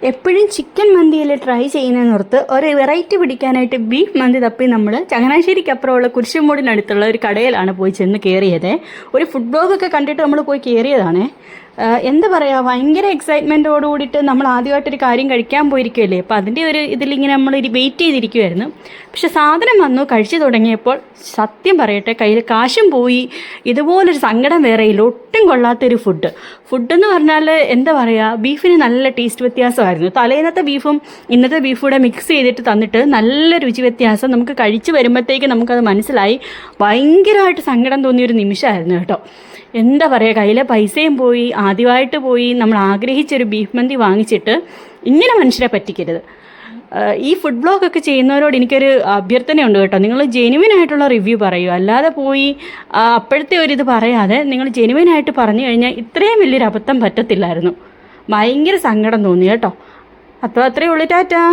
എപ്പോഴും chicken മന്തിയിൽ try ചെയ്യുന്നതിനോർത്ത് ഒരു variety പിടിക്കാനായിട്ട് ബീഫ് മന്തി തപ്പി നമ്മൾ ചങ്ങനാശ്ശേരിക്കപ്പുറമുള്ള കുരിശുമൂടിനടുത്തുള്ള ഒരു കടയിലാണ് പോയി ചെന്ന് കയറിയത്. ഒരു ഫുഡ് ബ്ലോഗൊക്കെ കണ്ടിട്ട് നമ്മൾ പോയി കയറിയതാണ്. എന്താ പറയുക, ഭയങ്കര എക്സൈറ്റ്മെൻറ്റോട് കൂടിയിട്ട് നമ്മൾ ആദ്യമായിട്ടൊരു കാര്യം കഴിക്കാൻ പോയിരിക്കുമല്ലേ. അപ്പോൾ അതിൻ്റെ ഒരു ഇതിലിങ്ങനെ നമ്മൾ വെയിറ്റ് ചെയ്തിരിക്കുമായിരുന്നു. പക്ഷെ സാധനം വന്നു, കഴിച്ചു തുടങ്ങിയപ്പോൾ സത്യം പറയട്ടെ, കയ്യിൽ കാശും പോയി. ഇതുപോലൊരു സങ്കടം വേറെയില്ല. ഒട്ടും കൊള്ളാത്തൊരു ഫുഡെന്ന് പറഞ്ഞാൽ എന്താ പറയുക, ബീഫിന് നല്ല ടേസ്റ്റ് വ്യത്യാസമായിരുന്നു. തലേന്നത്തെ ബീഫും ഇന്നത്തെ ബീഫും കൂടെ മിക്സ് ചെയ്തിട്ട് തന്നിട്ട് നല്ല രുചി വ്യത്യാസം നമുക്ക് കഴിച്ച് വരുമ്പോഴത്തേക്ക് നമുക്കത് മനസ്സിലായി. ഭയങ്കരമായിട്ട് സങ്കടം തോന്നിയൊരു നിമിഷമായിരുന്നു കേട്ടോ. എന്താ പറയുക, കയ്യിലെ പൈസയും പോയി, ആദ്യമായിട്ട് പോയി നമ്മൾ ആഗ്രഹിച്ചൊരു ബീഫ് മന്തി വാങ്ങിച്ചിട്ട് ഇങ്ങനെ മനുഷ്യരെ പറ്റിക്കരുത്. ഈ ഫുഡ് ബ്ലോഗൊക്കെ ചെയ്യുന്നവരോട് എനിക്കൊരു അഭ്യർത്ഥനയുണ്ട് കേട്ടോ. നിങ്ങൾ ജെനുവിനായിട്ടുള്ള റിവ്യൂ പറയൂ, അല്ലാതെ പോയി അപ്പോഴത്തെ ഒരിത് പറയാതെ നിങ്ങൾ ജെനുവിനായിട്ട് പറഞ്ഞു കഴിഞ്ഞാൽ ഇത്രയും വലിയൊരു അബദ്ധം പറ്റത്തില്ലായിരുന്നു. ഭയങ്കര സങ്കടം തോന്നി കേട്ടോ. അപ്പോൾ അത്രയേ ഉള്ളൂ. ടാറ്റാ.